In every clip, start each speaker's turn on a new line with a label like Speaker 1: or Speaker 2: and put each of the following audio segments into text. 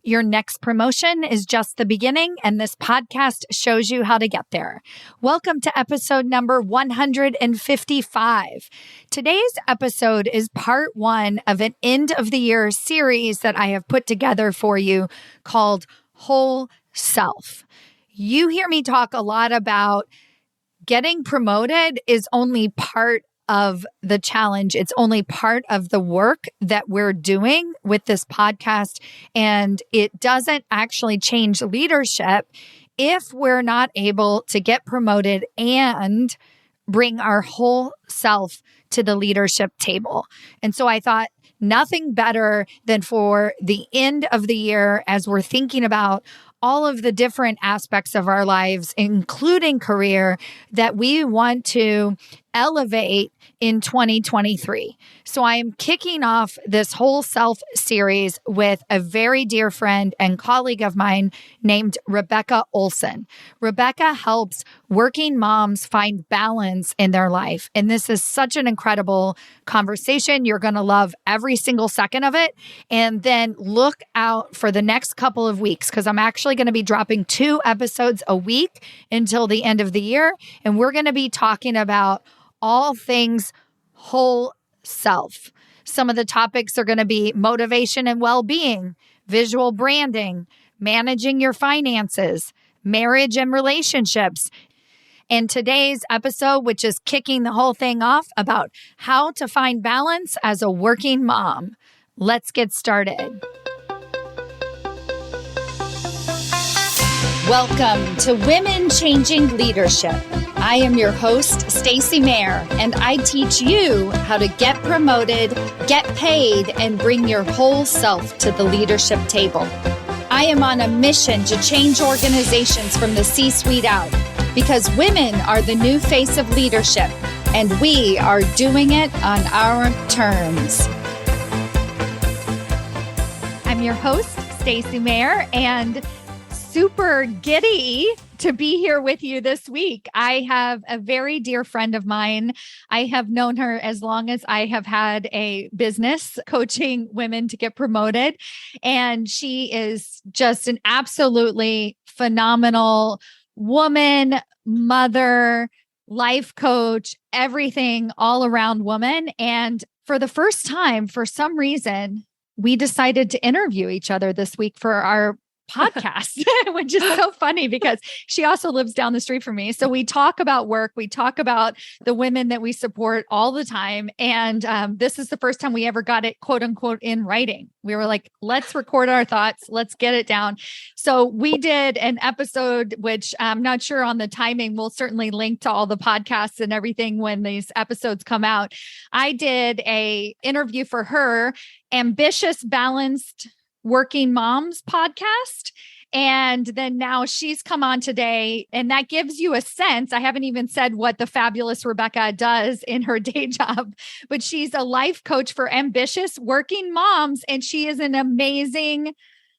Speaker 1: Your next promotion is just the beginning, and this podcast shows you how to get there. Welcome to episode number 155. Today's episode is part one of an end of the year series that I have put together for you called Whole Self. You hear me talk a lot about getting promoted is only part of the challenge. It's only part of the work that we're doing with this podcast. And it doesn't actually change leadership if we're not able to get promoted and bring our whole self to the leadership table. And so I thought nothing better than for the end of the year, as we're thinking about all of the different aspects of our lives, including career, that we want to elevate in 2023. So I am kicking off this Whole Self series with a very dear friend and colleague of mine named Rebecca Olson. Rebecca helps working moms find balance in their life. And this is such an incredible conversation. You're going to love every single second of it. And then look out for the next couple of weeks, because I'm actually going to be dropping 2 episodes a week until the end of the year. And we're going to be talking about all things whole self. Some of the topics are going to be motivation and well-being, visual branding, managing your finances, marriage and relationships. And today's episode, which is kicking the whole thing off, about how to find balance as a working mom. Let's get started. Welcome to Women Changing Leadership. I am your host, Stacy Mayer, and I teach you how to get promoted, get paid, and bring your whole self to the leadership table. I am on a mission to change organizations from the C-suite out, because women are the new face of leadership, and we are doing it on our terms. I'm your host, Stacy Mayer, and super giddy to be here with you this week. I have a very dear friend of mine. I have known her as long as I have had a business coaching women to get promoted. And she is just an absolutely phenomenal woman, mother, life coach, everything all around woman. And for the first time, for some reason, we decided to interview each other this week for our podcast, which is so funny because she also lives down the street from me. So we talk about work. We talk about the women that we support all the time. And this is the first time we ever got it, quote unquote, in writing. We were like, let's record our thoughts. Let's get it down. So we did an episode, which I'm not sure on the timing. We'll certainly link to all the podcasts and everything when these episodes come out. I did a interview for her, Ambitious, Balanced Working Moms podcast. And then now she's come on today, and that gives you a sense. I haven't even said what the fabulous Rebecca does in her day job, but she's a life coach for ambitious working moms. And she is an amazing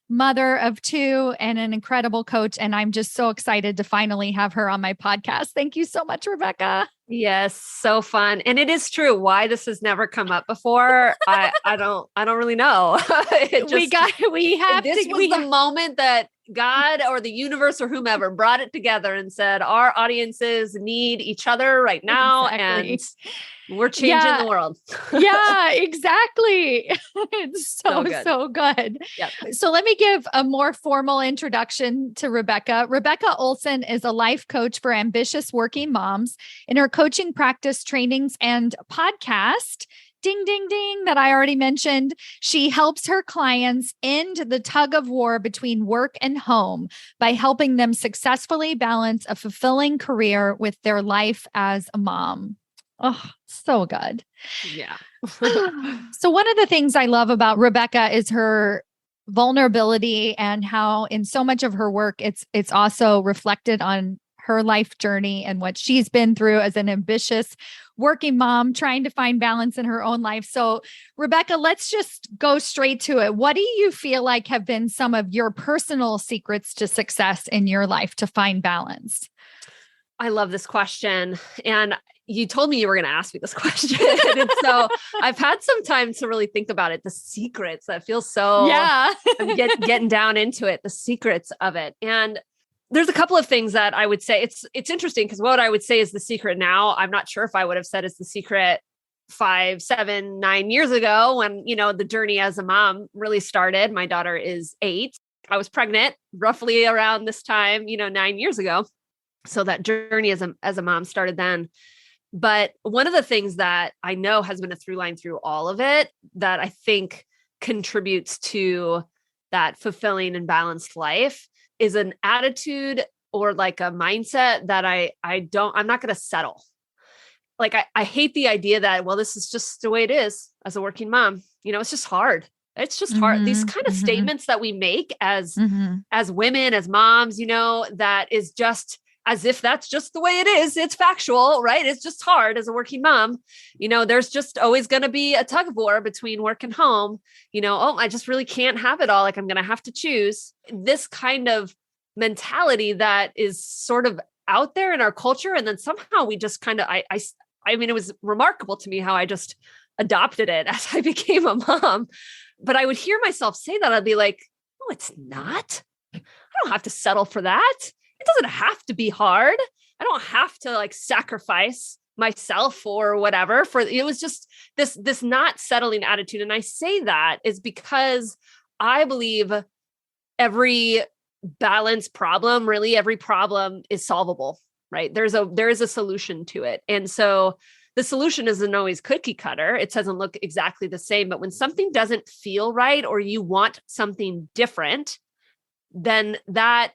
Speaker 1: mother of 2 and an incredible coach. And I'm just so excited to finally have her on my podcast. Thank you so much, Rebecca.
Speaker 2: Yes, so fun. And it is true why this has never come up before. I don't really know.
Speaker 1: This was
Speaker 2: the moment that God or the universe or whomever brought it together and said, our audiences need each other right now. Exactly. And we're changing the world.
Speaker 1: Yeah, exactly. It's so good.
Speaker 2: Yep.
Speaker 1: So let me give a more formal introduction to Rebecca. Rebecca Olson is a life coach for ambitious working moms. In her coaching practice, trainings, and podcast, ding, ding, ding, that I already mentioned, she helps her clients end the tug of war between work and home by helping them successfully balance a fulfilling career with their life as a mom. Oh, so good.
Speaker 2: Yeah.
Speaker 1: So one of the things I love about Rebecca is her vulnerability, and how in so much of her work, it's also reflected on her life journey and what she's been through as an ambitious working mom, trying to find balance in her own life. So Rebecca, let's just go straight to it. What do you feel like have been some of your personal secrets to success in your life to find balance?
Speaker 2: I love this question. And you told me you were going to ask me this question. And so I've had some time to really think about it. The secrets, that feels so, I'm getting down into it, the secrets of it. And there's a couple of things that I would say. It's interesting because what I would say is the secret now, I'm not sure if I would have said it's the secret 5, 7, 9 years ago when, the journey as a mom really started. My daughter is 8. I was pregnant roughly around this time, 9 years ago. So that journey as a mom started then. But one of the things that I know has been a through line through all of it that I think contributes to that fulfilling and balanced life is an attitude or like a mindset that I'm not going to settle. Like I hate the idea that, well, this is just the way it is as a working mom. It's just hard. It's just hard. These kind of statements that we make as women, as moms, that is just as if that's just the way it is. It's factual, right? It's just hard as a working mom. There's just always going to be a tug of war between work and home. I just really can't have it all. Like I'm going to have to choose. This kind of mentality that is sort of out there in our culture. And then somehow we just kind of, I mean, it was remarkable to me how I just adopted it as I became a mom. But I would hear myself say that. I'd be like, no, it's not. I don't have to settle for that. It doesn't have to be hard. I don't have to like sacrifice myself or whatever it was just this not settling attitude. And I say that is because I believe every balance problem, really every problem is solvable, right? There is a solution to it. And so the solution isn't always cookie cutter. It doesn't look exactly the same, but when something doesn't feel right, or you want something different, then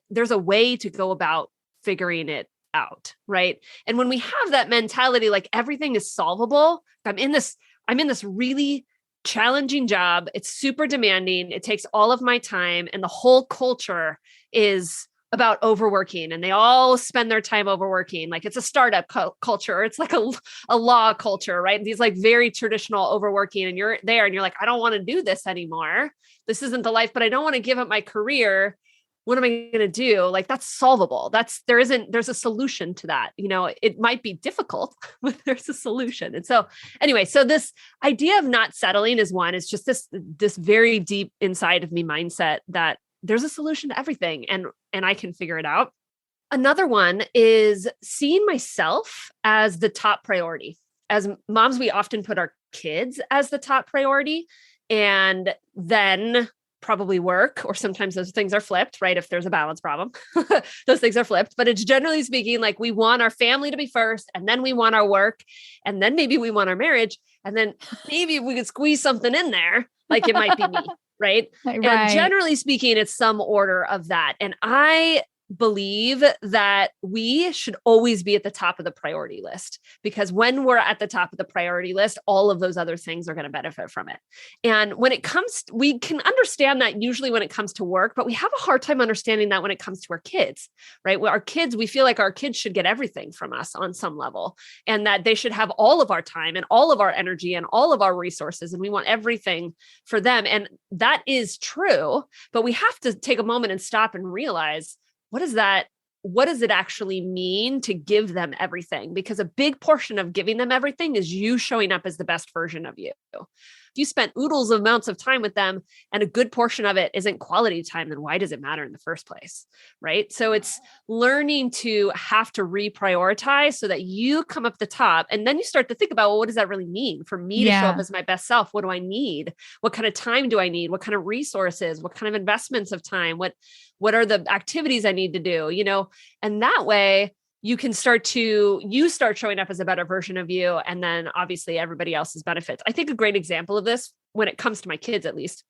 Speaker 2: there's a way to go about figuring it out. Right. And when we have that mentality, like everything is solvable, I'm in this really challenging job. It's super demanding. It takes all of my time, and the whole culture is about overworking, and they all spend their time overworking. Like it's a startup culture. It's like a law culture, right? These like very traditional overworking, and you're there and you're like, I don't want to do this anymore. This isn't the life, but I don't want to give up my career. What am I going to do? Like that's solvable. There's a solution to that. It might be difficult, but there's a solution. And so anyway, so this idea of not settling is one, it's just this very deep inside of me mindset that there's a solution to everything and I can figure it out. Another one is seeing myself as the top priority. As moms, we often put our kids as the top priority, and then probably work, or sometimes those things are flipped, right? If there's a balance problem, those things are flipped, but it's generally speaking, like we want our family to be first, and then we want our work, and then maybe we want our marriage. And then maybe if we could squeeze something in there, like it might be me. Right.
Speaker 1: Right.
Speaker 2: And generally speaking, it's some order of that. And I believe that we should always be at the top of the priority list, because when we're at the top of the priority list, all of those other things are going to benefit from it. And when it comes, we can understand that usually when it comes to work, but we have a hard time understanding that when it comes to our kids, right? Well, our kids, we feel like our kids should get everything from us on some level, and that they should have all of our time and all of our energy and all of our resources. And we want everything for them. And that is true, but we have to take a moment and stop and realize, what does it actually mean to give them everything? Because a big portion of giving them everything is you showing up as the best version of you. If you spent oodles of amounts of time with them and a good portion of it isn't quality time, then why does it matter in the first place? Right. So it's learning to have to reprioritize so that you come up the top, and then you start to think about, well, what does that really mean for me to show up as my best self? What do I need? What kind of time do I need? What kind of resources? What kind of investments of time? What are the activities I need to do? And that way you can start showing up as a better version of you. And then obviously everybody else's benefits. I think a great example of this, when it comes to my kids, at least,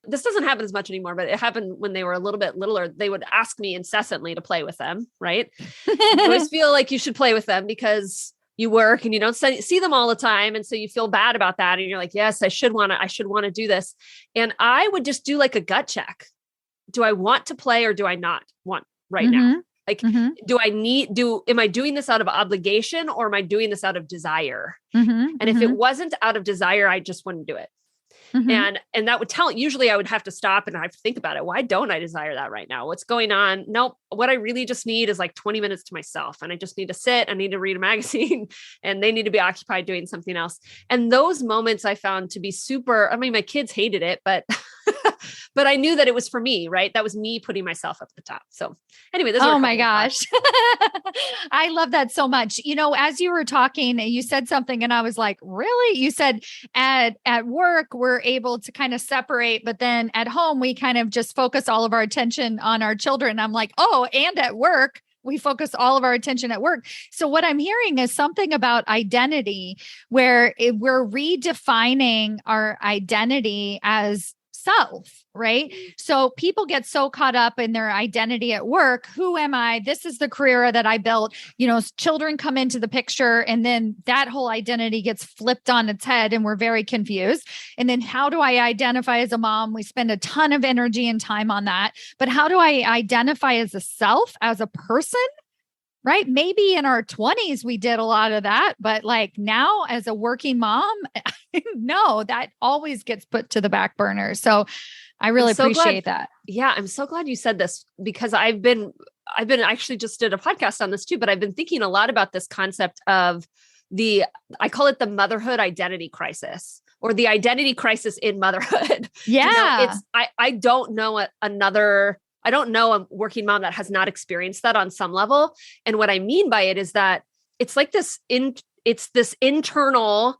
Speaker 2: this doesn't happen as much anymore, but it happened when they were a little bit littler. They would ask me incessantly to play with them. Right. I always feel like you should play with them because you work and you don't see them all the time. And so you feel bad about that. And you're like, yes, I should want to do this. And I would just do like a gut check. Do I want to play or do I not want right now? Like, am I doing this out of obligation, or am I doing this out of desire? And if it wasn't out of desire, I just wouldn't do it. And that would usually I would have to stop and I have to think about it. Why don't I desire that right now? What's going on? Nope. What I really just need is like 20 minutes to myself. And I just need to sit, I need to read a magazine and they need to be occupied doing something else. And those moments I found to be super, I mean, my kids hated it, but but I knew that it was for me, right? That was me putting myself up at the top. So anyway,
Speaker 1: oh my gosh. I love that so much. You know, as you were talking, you said something and I was like, really? You said at work, we're able to kind of separate, but then at home, we kind of just focus all of our attention on our children. I'm like, oh, and at work, we focus all of our attention at work. So what I'm hearing is something about identity where we're redefining our identity as self, right? So people get so caught up in their identity at work. Who am I? This is the career that I built. You know, children come into the picture and then that whole identity gets flipped on its head and we're very confused. And then how do I identify as a mom? We spend a ton of energy and time on that. But how do I identify as a self, as a person? Right? Maybe in our 20s, we did a lot of that, but like now as a working mom, no, that always gets put to the back burner. So I really appreciate that.
Speaker 2: Yeah. I'm so glad you said this because I've been actually just did a podcast on this too, but I've been thinking a lot about this concept of I call it the motherhood identity crisis or the identity crisis in motherhood.
Speaker 1: Yeah.
Speaker 2: I don't know I don't know a working mom that has not experienced that on some level. And what I mean by it is that it's like it's this internal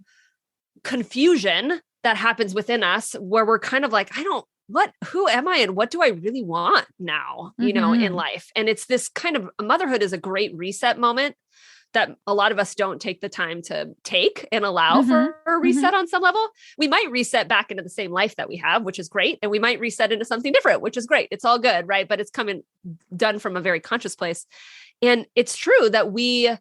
Speaker 2: confusion that happens within us where we're kind of like, who am I and what do I really want now, in life? And it's this kind of motherhood is a great reset moment that a lot of us don't take the time to take and allow for a reset on some level. We might reset back into the same life that we have, which is great. And we might reset into something different, which is great. It's all good, right? But it's done from a very conscious place. And it's true that we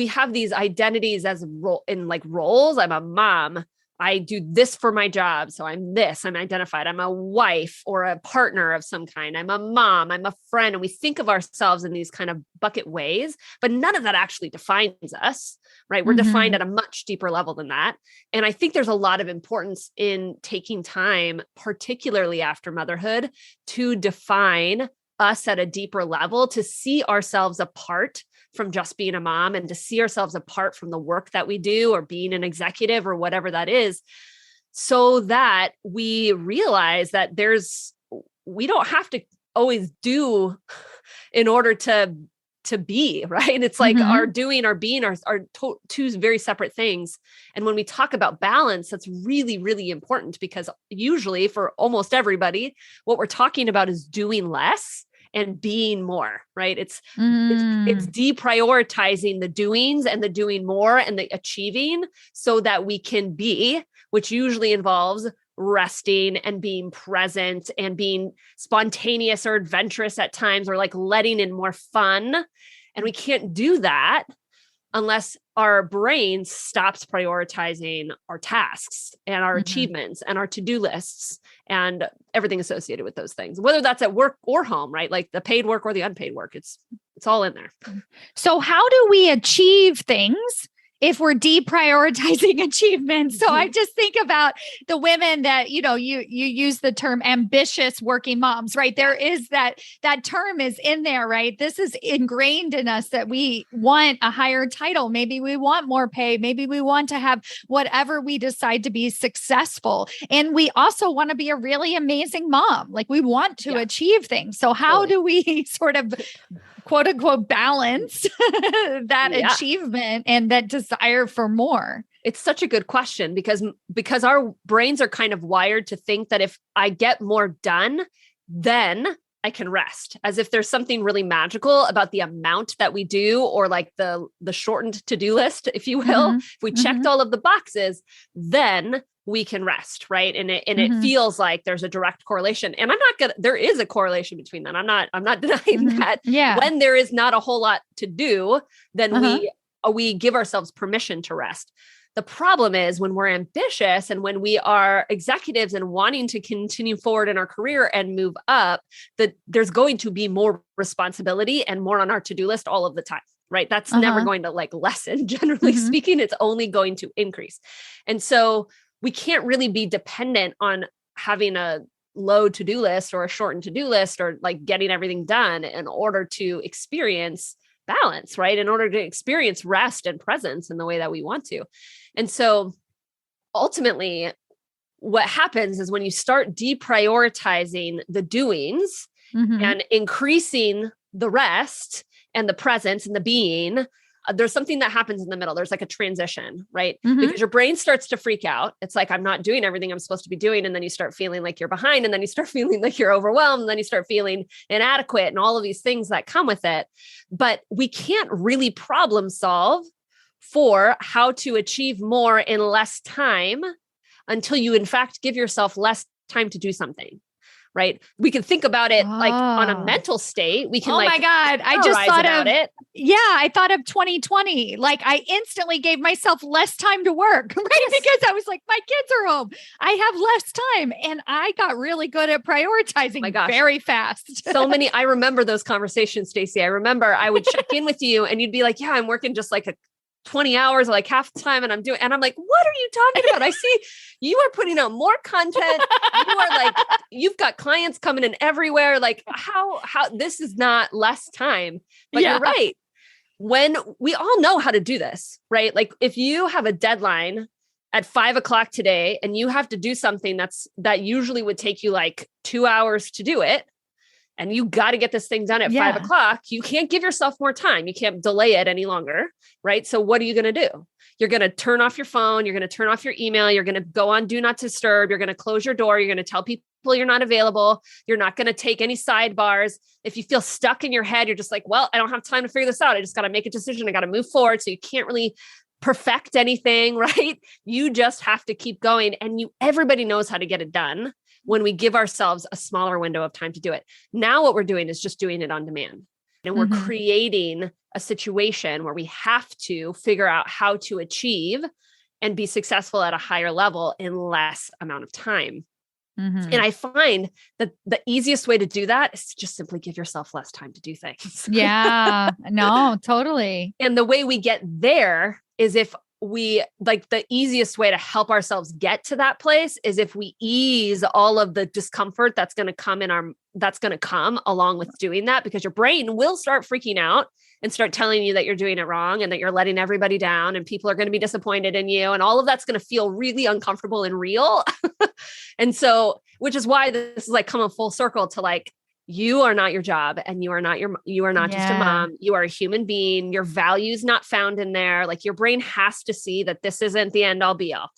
Speaker 2: have these identities as roles. I'm a mom. I do this for my job. So I'm identified. I'm a wife or a partner of some kind. I'm a mom. I'm a friend. And we think of ourselves in these kind of bucket ways, but none of that actually defines us, right? We're defined at a much deeper level than that. And I think there's a lot of importance in taking time, particularly after motherhood, to define us at a deeper level, to see ourselves apart from just being a mom and to see ourselves apart from the work that we do or being an executive or whatever that is, so that we realize that we don't have to always do in order to be, right? It's like our doing, our being are two very separate things. And when we talk about balance, that's really, really important because usually for almost everybody, what we're talking about is doing less and being more, right? It's deprioritizing the doings and the doing more and the achieving so that we can be, which usually involves resting and being present and being spontaneous or adventurous at times, or like letting in more fun. And we can't do that unless our brain stops prioritizing our tasks and our achievements and our to-do lists and everything associated with those things, whether that's at work or home, right? Like the paid work or the unpaid work, it's all in there.
Speaker 1: So how do we achieve things if we're deprioritizing achievements? So I just think about the women that, you use the term ambitious working moms, right? There is that term is in there, right? This is ingrained in us that we want a higher title. Maybe we want more pay. Maybe we want to have whatever we decide to be successful. And we also want to be a really amazing mom. Like we want to achieve things. So how do we sort of quote unquote balance that achievement and that desire for more?
Speaker 2: It's such a good question because our brains are kind of wired to think that if I get more done, then I can rest, as if there's something really magical about the amount that we do, or like the shortened to-do list, if you will. If we checked all of the boxes, then we can rest, right? And it feels like there's a direct correlation. And there is a correlation between them. I'm not denying that.
Speaker 1: Yeah.
Speaker 2: When there is not a whole lot to do, then we give ourselves permission to rest. The problem is when we're ambitious and when we are executives and wanting to continue forward in our career and move up, that there's going to be more responsibility and more on our to-do list all of the time, right? That's never going to lessen. Generally speaking, it's only going to increase. And so we can't really be dependent on having a low to-do list or a shortened to-do list or like getting everything done in order to experience balance, right? In order to experience rest and presence in the way that we want to. And so ultimately, what happens is when you start deprioritizing the doings and increasing the rest and the presence and the being, there's something that happens in the middle. There's like a transition, right? Because your brain starts to freak out. It's like, I'm not doing everything I'm supposed to be doing. And then you start feeling like you're behind, and then you start feeling like you're overwhelmed, and then you start feeling inadequate and all of these things that come with it. But we can't really problem solve for how to achieve more in less time until you, in fact, give yourself less time to do something. Right. We can think about it like on a mental state. We can
Speaker 1: my God. I just thought of
Speaker 2: it.
Speaker 1: Yeah. I thought of 2020. Like I instantly gave myself less time to work, right? Yes. Because I was like, my kids are home. I have less time. And I got really good at prioritizing very fast.
Speaker 2: I remember those conversations, Stacy. I remember I would check in with you and you'd be like, yeah, I'm working just like 20 hours, like half the time. And and I'm like, what are you talking about? I see you are putting out more content. You are like, you've got clients coming in everywhere. Like how this is not less time, but you're right. When we all know how to do this, right? Like if you have a deadline at 5 o'clock today and you have to do something that usually would take you like 2 hours to do it, and you got to get this thing done at 5 o'clock, you can't give yourself more time. You can't delay it any longer, right? So what are you going to do? You're going to turn off your phone. You're going to turn off your email. You're going to go on Do Not Disturb. You're going to close your door. You're going to tell people you're not available. You're not going to take any sidebars. If you feel stuck in your head, you're just like, well, I don't have time to figure this out. I just got to make a decision. I got to move forward. So you can't really perfect anything, right? You just have to keep going. And everybody knows how to get it done when we give ourselves a smaller window of time to do it. Now what we're doing is just doing it on demand. And we're creating a situation where we have to figure out how to achieve and be successful at a higher level in less amount of time. And I find that the easiest way to do that is to just simply give yourself less time to do things.
Speaker 1: Yeah, no, totally.
Speaker 2: And the way we get there is if we like the easiest way to help ourselves get to that place is if we ease all of the discomfort that's going to come along with doing that, because your brain will start freaking out and start telling you that you're doing it wrong and that you're letting everybody down and people are going to be disappointed in you. And all of that's going to feel really uncomfortable and real. And so, which is why this is like coming full circle to like, you are not your job and you are not just a mom. You are a human being. Your value is not found in there. Like your brain has to see that this isn't the end all be all.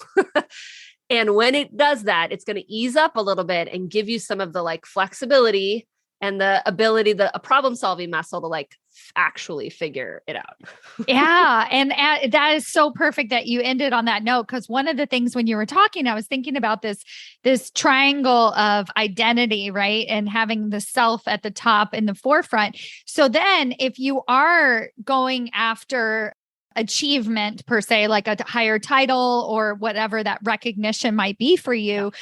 Speaker 2: And when it does that, it's going to ease up a little bit and give you some of the like flexibility and the ability, a problem solving muscle to like actually figure it out.
Speaker 1: Yeah. And that is so perfect that you ended on that note. Cause one of the things when you were talking, I was thinking about this triangle of identity, right? And having the self at the top in the forefront. So then if you are going after achievement per se, like a higher title or whatever that recognition might be for you,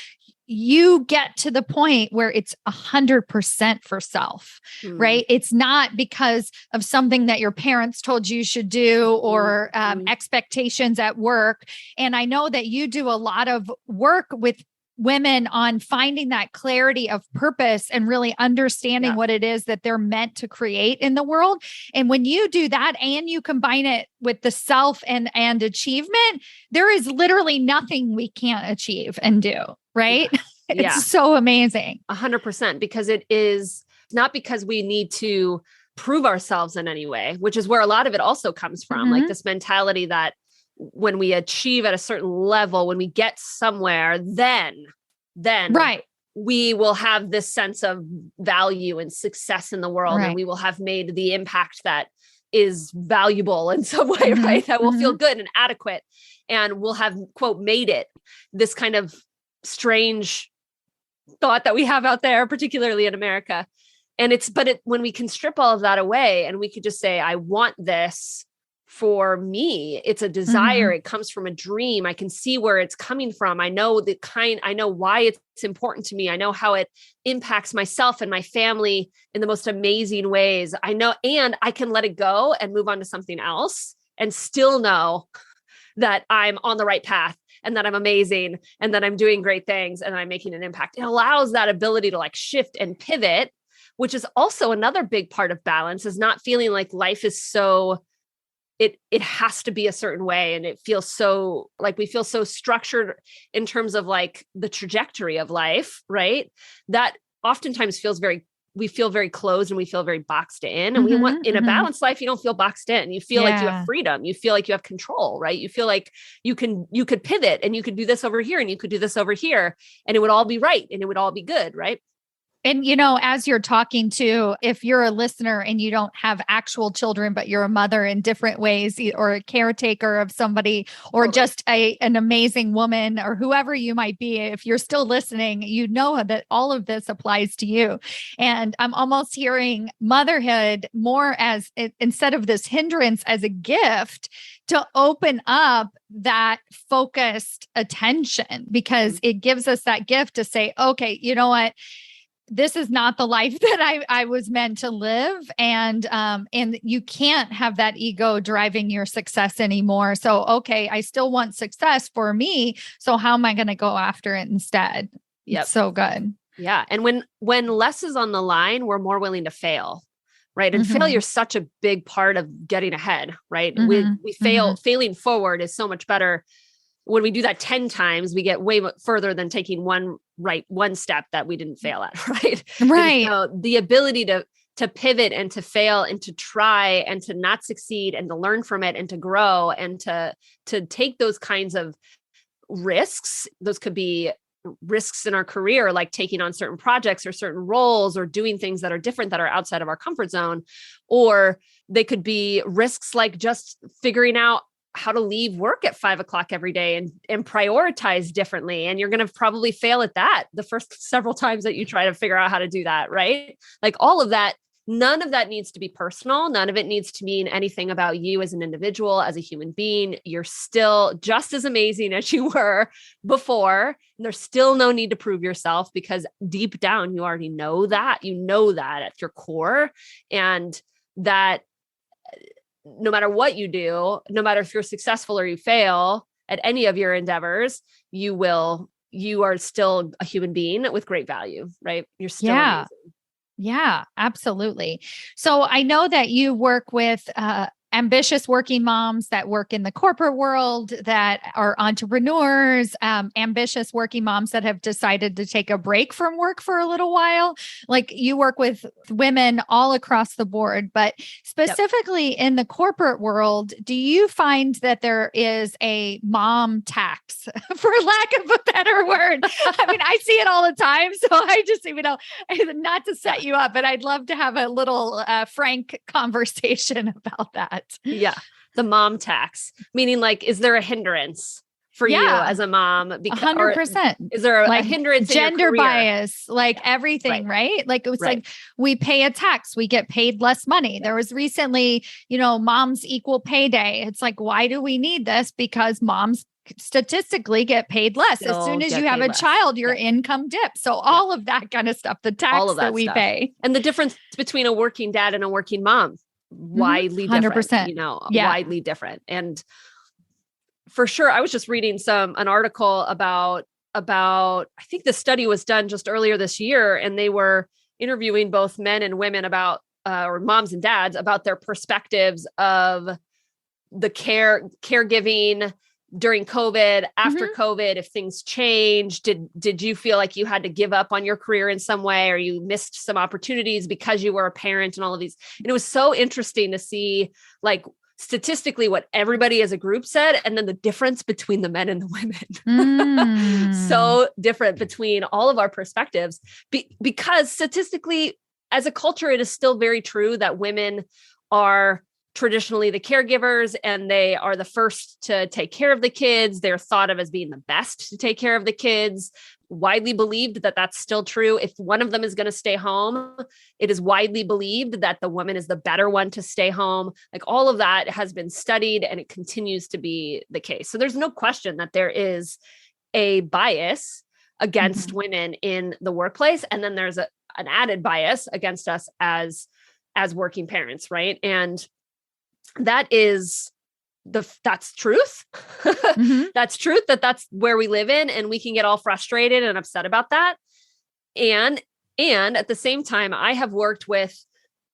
Speaker 1: you get to the point where it's 100% for self, right? It's not because of something that your parents told you should do or expectations at work. And I know that you do a lot of work with women on finding that clarity of purpose and really understanding what it is that they're meant to create in the world. And when you do that and you combine it with the self and achievement, there is literally nothing we can't achieve and do, right? It's so amazing.
Speaker 2: 100%, because it is not because we need to prove ourselves in any way, which is where a lot of it also comes from. Like this mentality that when we achieve at a certain level, when we get somewhere, then we will have this sense of value and success in the world. And we will have made the impact that is valuable in some way, right? That will feel good and adequate. And we'll have, quote, made it. This kind of strange thought that we have out there, particularly in America. And when we can strip all of that away and we could just say, I want this for me, it's a desire. It comes from a dream. I can see where it's coming from. I know why it's important to me. I know how it impacts myself and my family in the most amazing ways. I know, and I can let it go and move on to something else and still know that I'm on the right path and that I'm amazing and that I'm doing great things and I'm making an impact. It allows that ability to like shift and pivot, which is also another big part of balance, is not feeling like life is so, it has to be a certain way. And it feels so like we feel so structured in terms of like the trajectory of life, right? That oftentimes we feel very closed and we feel very boxed in. And we want, in a balanced life, you don't feel boxed in. You feel like you have freedom. You feel like you have control, right? You feel like you could pivot and you could do this over here and you could do this over here and it would all be right and it would all be good, right?
Speaker 1: And, as you're talking to, if you're a listener and you don't have actual children, but you're a mother in different ways, or a caretaker of somebody, or just an amazing woman, or whoever you might be, if you're still listening, you know that all of this applies to you. And I'm almost hearing motherhood more as, instead of this hindrance, as a gift to open up that focused attention, because it gives us that gift to say, okay, you know what? This is not the life that I was meant to live. And you can't have that ego driving your success anymore. So, okay, I still want success for me. So how am I going to go after it instead? Yep. It's so good.
Speaker 2: Yeah. And when less is on the line, we're more willing to fail. Right. And failure is such a big part of getting ahead, right? We failing forward is so much better. When we do that 10 times, we get way further than taking one step that we didn't fail at. Right.
Speaker 1: Right.
Speaker 2: And so the ability to pivot and to fail and to try and to not succeed and to learn from it and to grow and to take those kinds of risks. Those could be risks in our career, like taking on certain projects or certain roles or doing things that are different, that are outside of our comfort zone. Or they could be risks like just figuring out how to leave work at 5 o'clock every day and prioritize differently. And you're going to probably fail at that the first several times that you try to figure out how to do that, right? Like all of that, none of that needs to be personal. None of it needs to mean anything about you as an individual, as a human being. You're still just as amazing as you were before. And there's still no need to prove yourself, because deep down, you already know that. You know that at your core. And that no matter what you do, no matter if you're successful or you fail at any of your endeavors, you are still a human being with great value, right? You're still amazing.
Speaker 1: Yeah, absolutely. So I know that you work with ambitious working moms that work in the corporate world, that are entrepreneurs, ambitious working moms that have decided to take a break from work for a little while. Like, you work with women all across the board, but specifically in the corporate world, do you find that there is a mom tax, for lack of a better word? I mean, I see it all the time. So I just, not to set you up, but I'd love to have a little frank conversation about that.
Speaker 2: Yeah. The mom tax, meaning like, is there a hindrance for you as a mom?
Speaker 1: 100%.
Speaker 2: Is there a hindrance in
Speaker 1: gender
Speaker 2: your career?
Speaker 1: Bias, like everything, right? Like, it was like, we pay a tax, we get paid less money. There was recently, Moms Equal Pay Day. It's like, why do we need this? Because moms statistically get paid less. As soon as you have a child, your income dips. So all of that kind of stuff, the tax that we pay.
Speaker 2: And the difference between a working dad and a working mom, widely
Speaker 1: 100%.
Speaker 2: different, widely different. And for sure, I was just reading an article about, I think the study was done just earlier this year, and they were interviewing both men and women about, or moms and dads, about their perspectives of the caregiving during COVID, after COVID, if things changed. Did you feel like you had to give up on your career in some way, or you missed some opportunities because you were a parent, and all of these? And it was so interesting to see, like, statistically what everybody as a group said, and then the difference between the men and the women. So different between all of our perspectives, because statistically, as a culture, it is still very true that women are traditionally the caregivers, and they are the first to take care of the kids. They're thought of as being the best to take care of the kids. Widely believed that that's still true. If one of them is going to stay home, it is widely believed that the woman is the better one to stay home. Like, all of that has been studied, and it continues to be the case. So there's no question that there is a bias against women in the workplace. And then there's an added bias against us as working parents, right? And that is that's truth. That's truth, that's where we live in, and we can get all frustrated and upset about that. And at the same time, I have worked with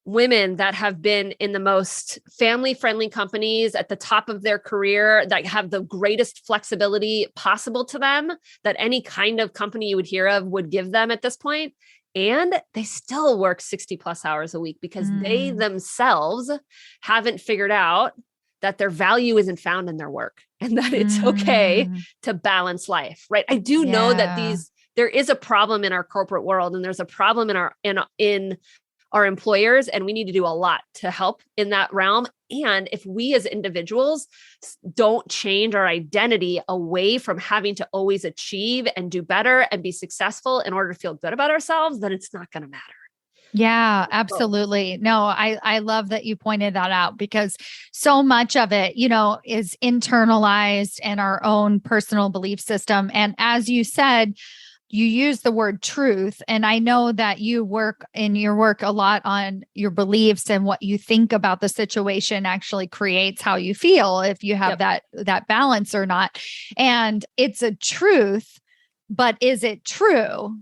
Speaker 2: women that have been in the most family-friendly companies at the top of their career, that have the greatest flexibility possible to them that any kind of company you would hear of would give them at this point. And they still work 60 plus hours a week because they themselves haven't figured out that their value isn't found in their work, and that it's okay to balance life, right? I do know that there is a problem in our corporate world, and there's a problem in our employers, and we need to do a lot to help in that realm. And if we as individuals don't change our identity away from having to always achieve and do better and be successful in order to feel good about ourselves, then it's not going to matter.
Speaker 1: Yeah, absolutely. No, I love that you pointed that out, because so much of it, is internalized in our own personal belief system. And as you said, you use the word truth. And I know that you work in your work a lot on your beliefs, and what you think about the situation actually creates how you feel, if you have that balance or not. And it's a truth, but is it true?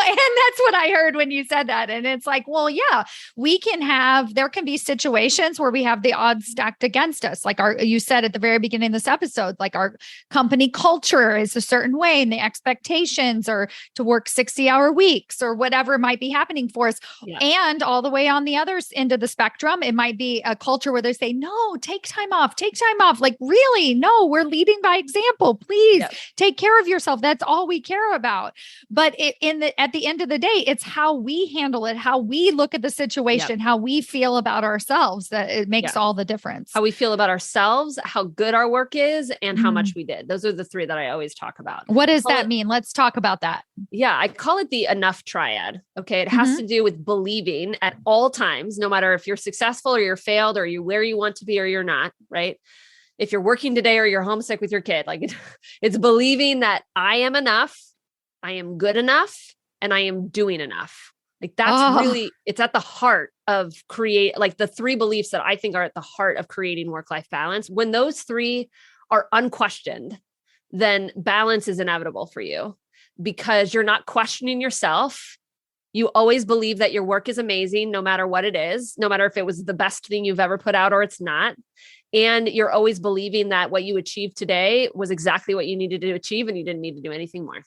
Speaker 1: And that's what I heard when you said that. And it's like, well, yeah, there can be situations where we have the odds stacked against us. Like you said at the very beginning of this episode, like our company culture is a certain way, and the expectations are to work 60-hour weeks or whatever might be happening for us. Yeah. And all the way on the other end of the spectrum, it might be a culture where they say, no, take time off. Like, really? No, we're leading by example. Please take care of yourself. That's all we care about. But at the end of the day, it's how we handle it, how we look at the situation, how we feel about ourselves, that it makes all the difference.
Speaker 2: How we feel about ourselves, how good our work is, and how much we did. Those are the three that I always talk about.
Speaker 1: What does that mean? Let's talk about that.
Speaker 2: Yeah, I call it the enough triad. Okay. It has to do with believing at all times, no matter if you're successful or you're failed, or you're where you want to be or you're not, right? If you're working today or you're homesick with your kid, like it's believing that I am enough, I am good enough, and I am doing enough. Like that's really, it's at the heart of like the three beliefs that I think are at the heart of creating work-life balance. When those three are unquestioned, then balance is inevitable for you, because you're not questioning yourself. You always believe that your work is amazing, no matter what it is, no matter if it was the best thing you've ever put out or it's not. And you're always believing that what you achieved today was exactly what you needed to achieve, and you didn't need to do anything more.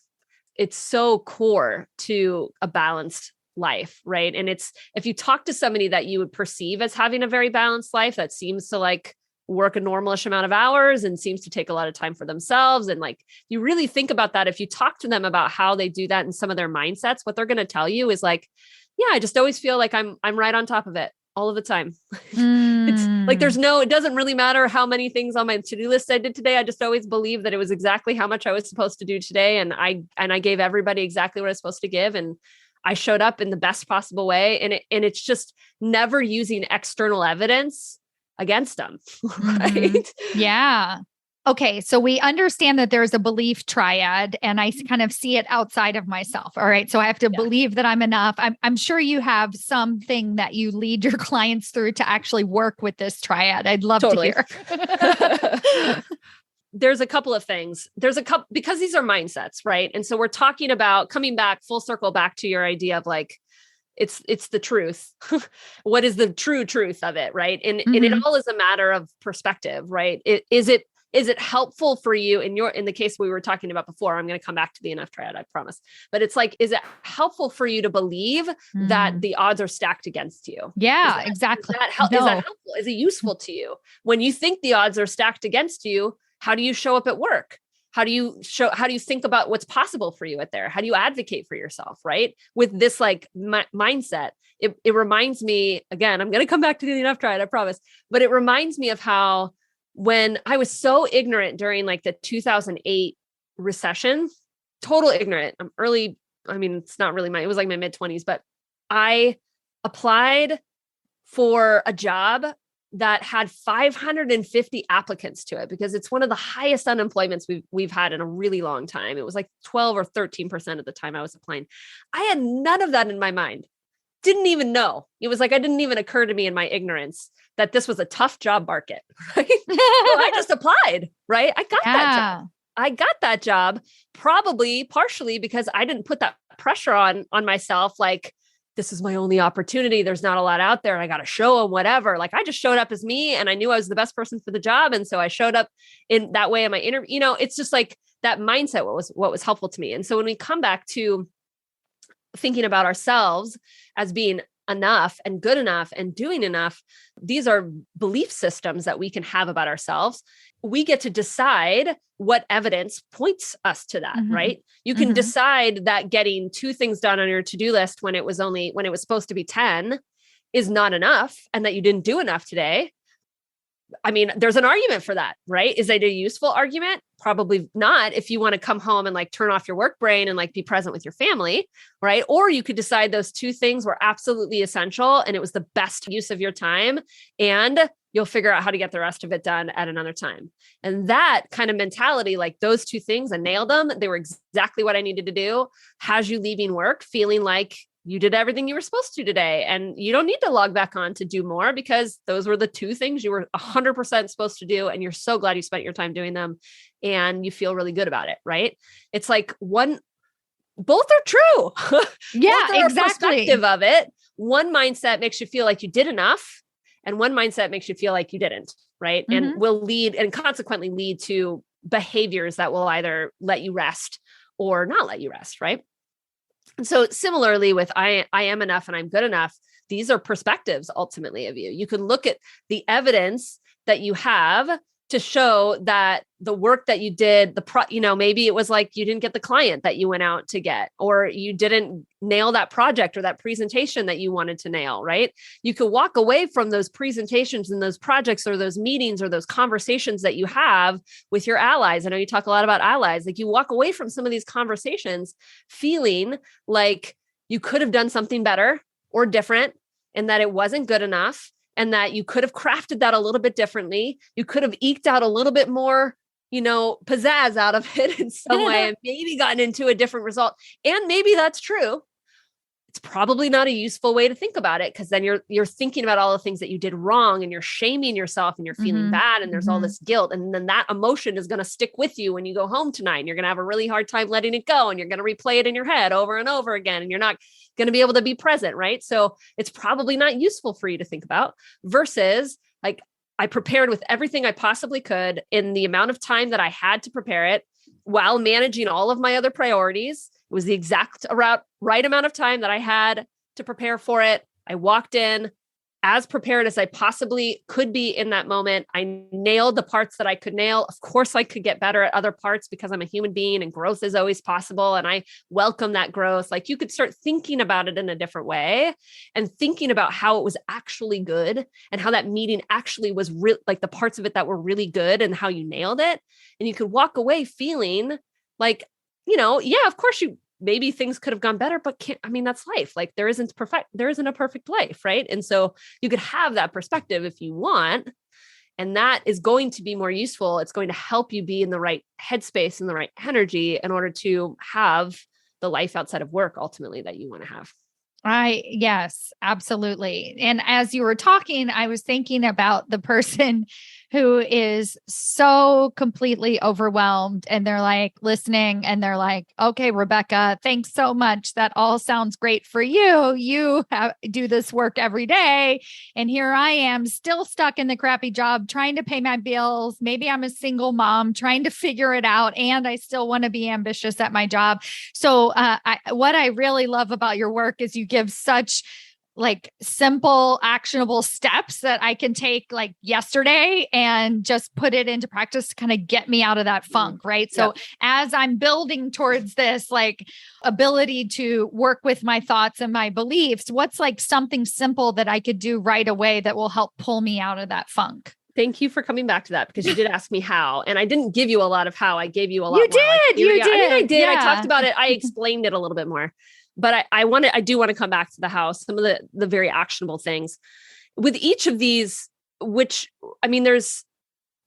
Speaker 2: It's so core to a balanced life, right? And if you talk to somebody that you would perceive as having a very balanced life, that seems to like work a normalish amount of hours and seems to take a lot of time for themselves, and like you really think about that, if you talk to them about how they do that and some of their mindsets, what they're going to tell you is like, yeah, I just always feel like I'm right on top of it all of the time. It's like, it doesn't really matter how many things on my to-do list I did today. I just always believe that it was exactly how much I was supposed to do today. And I gave everybody exactly what I was supposed to give. And I showed up in the best possible way. And it's just never using external evidence against them. Right?
Speaker 1: Yeah. Okay. So we understand that there's a belief triad, and I kind of see it outside of myself. All right. So I have to believe that I'm enough. I'm sure you have something that you lead your clients through to actually work with this triad. I'd love to hear.
Speaker 2: There's a couple of things. Because these are mindsets, right? And so we're talking about coming back full circle back to your idea of like, it's the truth. What is the true truth of it? Right. And it all is a matter of perspective, right? Is it helpful for you in the case we were talking about before? I'm going to come back to the enough triad, I promise. But it's like, is it helpful for you to believe that the odds are stacked against you?
Speaker 1: Yeah, exactly.
Speaker 2: Is that helpful? Is it useful to you? When you think the odds are stacked against you, how do you show up at work? How do you think about what's possible for you out there? How do you advocate for yourself? Right. With this like mindset, it reminds me, again, I'm going to come back to the enough triad, I promise. But it reminds me of how, when I was so ignorant during like the 2008 recession, total ignorant. It's not really it was like my mid-20s, but I applied for a job that had 550 applicants to it, because it's one of the highest unemployments we've had in a really long time. It was like 12 or 13% at the time I was applying. I had none of that in my mind. didn't even know. It was like, it didn't even occur to me in my ignorance that this was a tough job market, right? So I just applied, right? I got that job. I got that job probably partially because I didn't put that pressure on myself. Like, this is my only opportunity. There's not a lot out there. I got to show them whatever. Like, I just showed up as me and I knew I was the best person for the job. And so I showed up in that way in my interview. You know, it's just like that mindset, what was helpful to me. And so when we come back to thinking about ourselves as being enough and good enough and doing enough, these are belief systems that we can have about ourselves. We get to decide what evidence points us to that, right? You can decide that getting 2 things done on your to-do list when it was supposed to be 10 is not enough and that you didn't do enough today. I mean, there's an argument for that, right? Is it a useful argument? Probably not if you want to come home and like turn off your work brain and like be present with your family, right? Or you could decide those 2 things were absolutely essential and it was the best use of your time and you'll figure out how to get the rest of it done at another time. And that kind of mentality, like those 2 things, I nailed them. They were exactly what I needed to do, has you leaving work feeling like you did everything you were supposed to today. And you don't need to log back on to do more because those were the 2 things you were 100% supposed to do. And you're so glad you spent your time doing them and you feel really good about it, right? It's like both are true.
Speaker 1: Yeah,
Speaker 2: both are
Speaker 1: exactly.
Speaker 2: a perspective of it. One mindset makes you feel like you did enough and one mindset makes you feel like you didn't, right? And will lead and consequently lead to behaviors that will either let you rest or not let you rest, right? And so similarly with I am enough and I'm good enough, these are perspectives ultimately of you. You can look at the evidence that you have to show that the work that you did, maybe it was like you didn't get the client that you went out to get, or you didn't nail that project or that presentation that you wanted to nail, right? You could walk away from those presentations and those projects or those meetings or those conversations that you have with your allies. I know you talk a lot about allies. Like you walk away from some of these conversations feeling like you could have done something better or different and that it wasn't good enough. And that you could have crafted that a little bit differently. You could have eked out a little bit more, pizzazz out of it in some way and maybe gotten into a different result. And maybe that's true. It's probably not a useful way to think about it because then you're thinking about all the things that you did wrong and you're shaming yourself and you're feeling bad and there's all this guilt. And then that emotion is going to stick with you when you go home tonight and you're going to have a really hard time letting it go and you're going to replay it in your head over and over again and you're not going to be able to be present, right? So it's probably not useful for you to think about versus like I prepared with everything I possibly could in the amount of time that I had to prepare it while managing all of my other priorities. It was the exact right amount of time that I had to prepare for it. I walked in as prepared as I possibly could be in that moment. I nailed the parts that I could nail. Of course, I could get better at other parts because I'm a human being and growth is always possible. And I welcome that growth. Like you could start thinking about it in a different way and thinking about how it was actually good and how that meeting actually was like the parts of it that were really good and how you nailed it. And you could walk away feeling like, yeah, of course maybe things could have gone better, but that's life. Like there isn't a perfect life. Right. And so you could have that perspective if you want, and that is going to be more useful. It's going to help you be in the right headspace and the right energy in order to have the life outside of work ultimately that you want to have.
Speaker 1: Yes, absolutely. And as you were talking, I was thinking about the person who is so completely overwhelmed and they're like listening and they're like, okay, Rebecca, thanks so much. That all sounds great for you. You do this work every day. And here I am still stuck in the crappy job, trying to pay my bills. Maybe I'm a single mom trying to figure it out. And I still want to be ambitious at my job. So what I really love about your work is you give such like simple, actionable steps that I can take like yesterday and just put it into practice to kind of get me out of that funk. Right. So as I'm building towards this like ability to work with my thoughts and my beliefs, what's like something simple that I could do right away that will help pull me out of that funk?
Speaker 2: Thank you for coming back to that because you did ask me how, and I didn't give you a lot of how. I gave you a lot.
Speaker 1: You did. You did.
Speaker 2: I did.
Speaker 1: Yeah.
Speaker 2: I talked about it. I explained it a little bit more. But I do want to come back to the house, some of the very actionable things with each of these, which,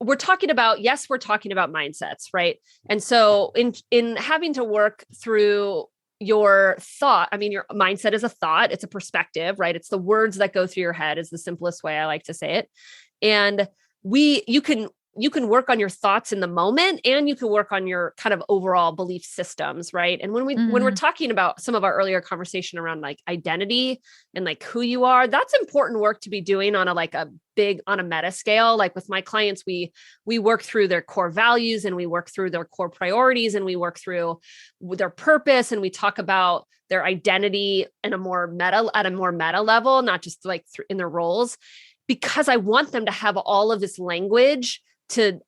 Speaker 2: we're talking about mindsets, right? And so in having to work through your thought, your mindset is a thought, it's a perspective, right? It's the words that go through your head is the simplest way I like to say it. And you can work on your thoughts in the moment, and you can work on your kind of overall belief systems, right? And when we're talking about some of our earlier conversation around like identity and like who you are, that's important work to be doing on a meta scale. Like with my clients, we work through their core values, and we work through their core priorities, and we work through their purpose, and we talk about their identity at a more meta level, not just like in their roles, because I want them to have all of this language to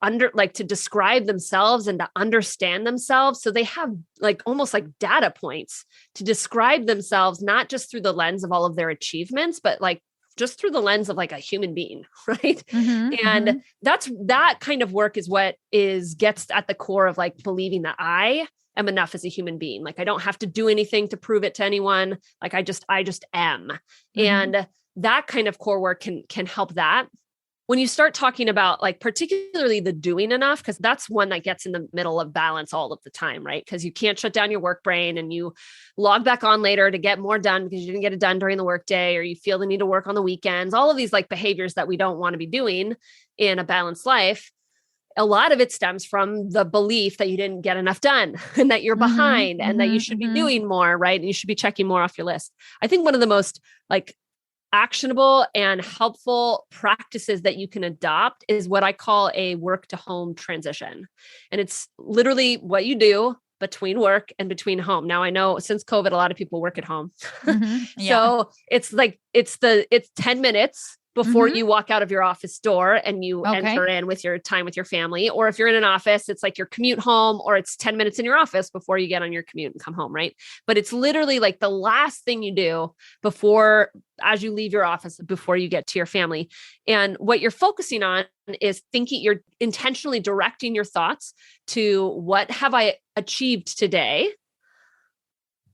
Speaker 2: describe themselves and to understand themselves. So they have like almost like data points to describe themselves, not just through the lens of all of their achievements, but like just through the lens of like a human being. Right. And that kind of work is what gets at the core of like believing that I am enough as a human being. Like I don't have to do anything to prove it to anyone. Like I just am. And that kind of core work can help that. When you start talking about like particularly the doing enough, because that's one that gets in the middle of balance all of the time, right? Because you can't shut down your work brain and you log back on later to get more done because you didn't get it done during the workday, or you feel the need to work on the weekends, all of these like behaviors that we don't want to be doing in a balanced life. A lot of it stems from the belief that you didn't get enough done and that you're behind and that you should be doing more, right? And you should be checking more off your list. I think one of the most like actionable and helpful practices that you can adopt is what I call a work to home transition. And it's literally what you do between work and between home. Now I know since COVID, a lot of people work at home. So it's 10 minutes before you walk out of your office door and you enter in with your time with your family. Or if you're in an office, it's like your commute home, or it's 10 minutes in your office before you get on your commute and come home. Right. But it's literally like the last thing you do as you leave your office, before you get to your family. And what you're focusing on is you're intentionally directing your thoughts to what have I achieved today?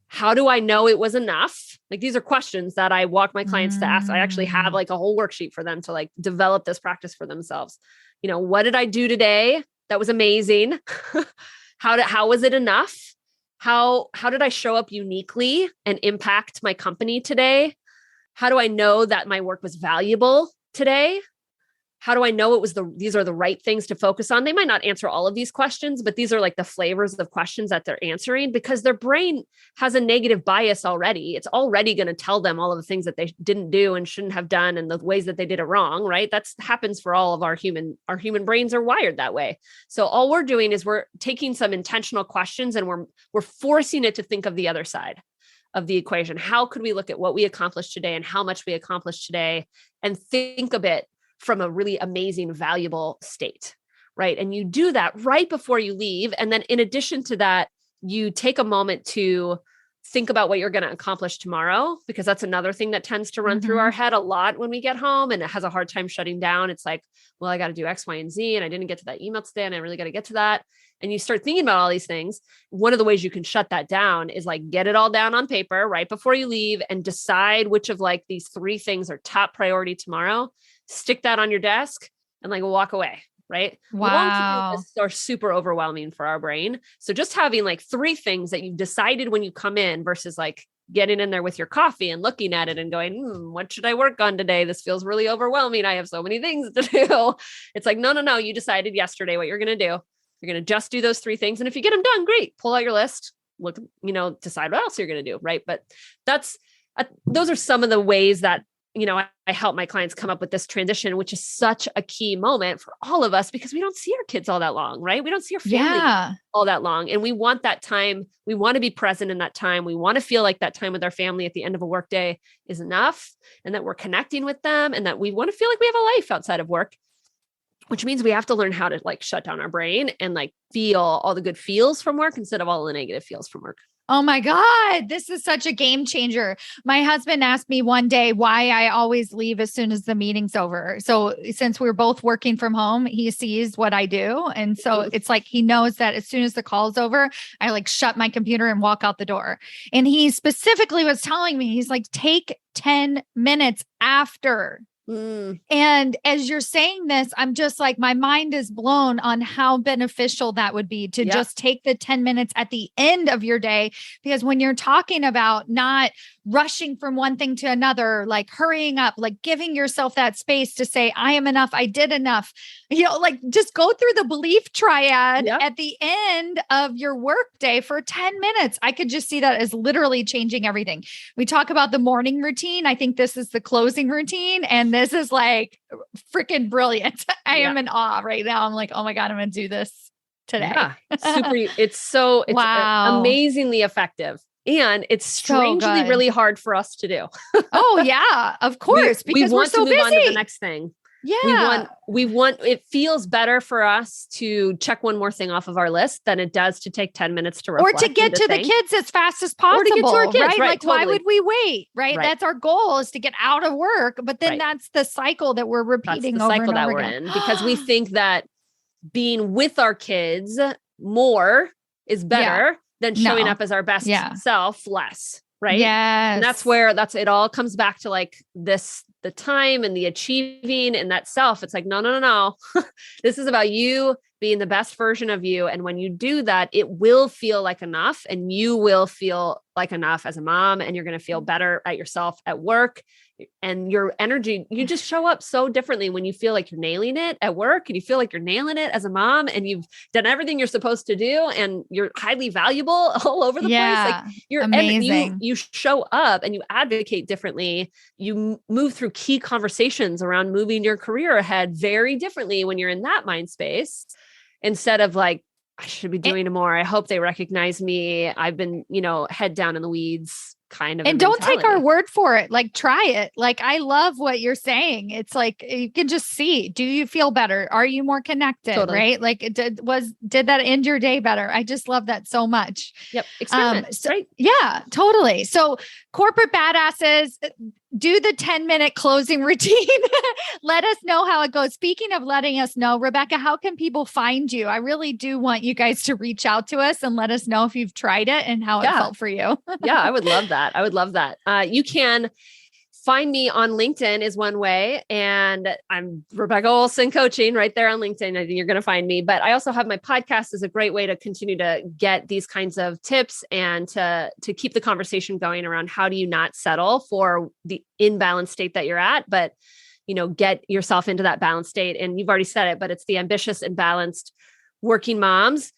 Speaker 2: How do I know it was enough? Like these are questions that I walk my clients to ask. I actually have like a whole worksheet for them to like develop this practice for themselves. What did I do today? That was amazing. How was it enough? How did I show up uniquely and impact my company today? How do I know that my work was valuable today? How do I know these are the right things to focus on? They might not answer all of these questions, but these are like the flavors of questions that they're answering, because their brain has a negative bias already. It's already going to tell them all of the things that they didn't do and shouldn't have done, and the ways that they did it wrong, right? That happens for all of our human brains are wired that way. So all we're doing is we're taking some intentional questions and we're forcing it to think of the other side of the equation. How could we look at what we accomplished today and how much we accomplished today and think of it from a really amazing, valuable state, right? And you do that right before you leave. And then in addition to that, you take a moment to think about what you're going to accomplish tomorrow, because that's another thing that tends to run through our head a lot when we get home, and it has a hard time shutting down. It's like, well, I got to do X, Y, and Z, and I didn't get to that email today, and I really got to get to that. And you start thinking about all these things. One of the ways you can shut that down is like get it all down on paper right before you leave and decide which of like these 3 things are top priority tomorrow. Stick that on your desk and like walk away. Right.
Speaker 1: Wow.
Speaker 2: Long-to-do lists are super overwhelming for our brain. So just having like 3 things that you've decided when you come in versus like getting in there with your coffee and looking at it and going, what should I work on today? This feels really overwhelming. I have so many things to do. It's like, no. You decided yesterday what you're going to do. You're going to just do those 3 things. And if you get them done, great. Pull out your list, look, decide what else you're going to do. Right. But those are some of the ways that, I help my clients come up with this transition, which is such a key moment for all of us, because we don't see our kids all that long, right? We don't see our family all that long. And we want that time. We want to be present in that time. We want to feel like that time with our family at the end of a workday is enough, and that we're connecting with them, and that we want to feel like we have a life outside of work, which means we have to learn how to like shut down our brain and like feel all the good feels from work instead of all the negative feels from work.
Speaker 1: Oh my God, this is such a game changer. My husband asked me one day why I always leave as soon as the meeting's over. So since we're both working from home, he sees what I do. And so it's like, he knows that as soon as the call's over, I like shut my computer and walk out the door. And he specifically was telling me, he's like, take 10 minutes after And as you're saying this, I'm just like, my mind is blown on how beneficial that would be to just take the 10 minutes at the end of your day. Because when you're talking about not rushing from one thing to another, like hurrying up, like giving yourself that space to say, I am enough, I did enough, like just go through the belief triad at the end of your work day for 10 minutes. I could just see that as literally changing everything. We talk about the morning routine. I think this is the closing routine. And this is like freaking brilliant. I am in awe right now. I'm like, oh my God, I'm going to do this today.
Speaker 2: Yeah, it's amazingly effective. And it's strangely really hard for us to do.
Speaker 1: Oh yeah, of course. Because
Speaker 2: we want
Speaker 1: we're so
Speaker 2: to move
Speaker 1: busy.
Speaker 2: on to the next thing.
Speaker 1: Yeah.
Speaker 2: We want, it feels better for us to check one more thing off of our list than it does to take 10 minutes to reflect.
Speaker 1: Or to get to the kids as fast as possible. Or to get to our kids, right? Like,
Speaker 2: totally.
Speaker 1: Why would we wait? Right? That's our goal, is to get out of work. But then that's the cycle that we're repeating over and over again. That's the cycle that we're in,
Speaker 2: because we think that being with our kids more is better than showing up as our best self less. Right.
Speaker 1: Yes.
Speaker 2: And that's where it all comes back to like the time and the achieving and that self. It's like, no. This is about you being the best version of you. And when you do that, it will feel like enough, and you will feel like enough as a mom, and you're going to feel better at yourself at work, and your energy, you just show up so differently when you feel like you're nailing it at work, and you feel like you're nailing it as a mom, and you've done everything you're supposed to do, and you're highly valuable all over the place. Like you're amazing. You show up and you advocate differently. You move through key conversations around moving your career ahead very differently when you're in that mind space, instead of like, I should be doing more. I hope they recognize me. I've been, head down in the weeds kind of.
Speaker 1: And don't take our word for it. Like, try it. Like, I love what you're saying. It's like, you can just see, do you feel better? Are you more connected? Totally. Right? Like, did that end your day better? I just love that so much.
Speaker 2: Yep. Experiment. Right.
Speaker 1: Yeah, totally. So corporate badasses, do the 10-minute closing routine. Let us know how it goes. Speaking of letting us know, Rebecca, how can people find you? I really do want you guys to reach out to us and let us know if you've tried it and how it felt for you.
Speaker 2: Yeah, I would love that. You can find me on LinkedIn is one way. And I'm Rebecca Olson Coaching right there on LinkedIn. I think you're going to find me. But I also have my podcast is a great way to continue to get these kinds of tips and to keep the conversation going around how do you not settle for the imbalanced state that you're at, but get yourself into that balanced state. And you've already said it, but it's the ambitious and balanced working moms.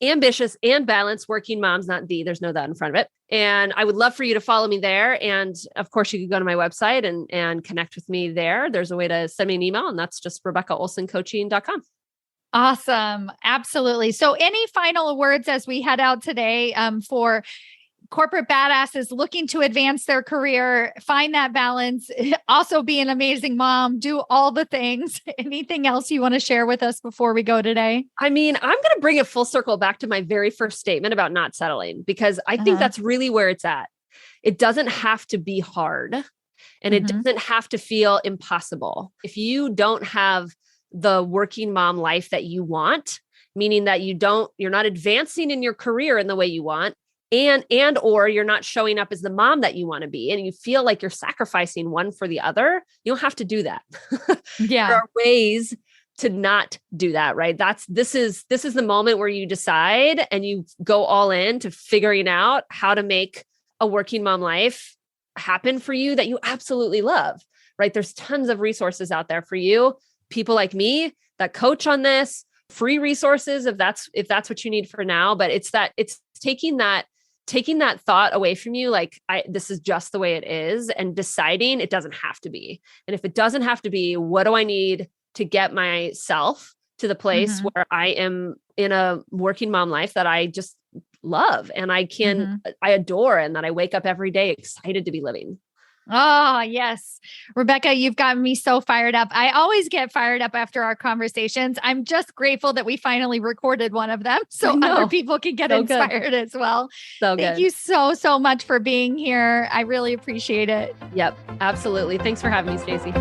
Speaker 2: Ambitious and balanced working moms, not there's no that in front of it. And I would love for you to follow me there. And of course, you could go to my website and connect with me there. There's a way to send me an email, and that's just RebeccaOlsonCoaching.com.
Speaker 1: Awesome. Absolutely. So any final words as we head out today for corporate badasses looking to advance their career, find that balance, also be an amazing mom, do all the things. Anything else you want to share with us before we go today?
Speaker 2: I mean, I'm going to bring it full circle back to my very first statement about not settling, because I think that's really where it's at. It doesn't have to be hard, and it doesn't have to feel impossible. If you don't have the working mom life that you want, meaning that you're not advancing in your career in the way you want, or you're not showing up as the mom that you want to be, and you feel like you're sacrificing one for the other, you don't have to do that.
Speaker 1: Yeah.
Speaker 2: There are ways to not do that, right? This is the moment where you decide and you go all in to figuring out how to make a working mom life happen for you that you absolutely love, right? There's tons of resources out there for you. People like me that coach on this, free resources if that's what you need for now. But it's taking that thought away from you, like this is just the way it is, and deciding it doesn't have to be. And if it doesn't have to be, what do I need to get myself to the place where I am in a working mom life that I just love and I adore, and that I wake up every day excited to be living.
Speaker 1: Oh, yes. Rebecca, you've gotten me so fired up. I always get fired up after our conversations. I'm just grateful that we finally recorded one of them so other people can get inspired as well. Thank you so, so much for being here. I really appreciate it.
Speaker 2: Yep, absolutely. Thanks for having me, Stacy.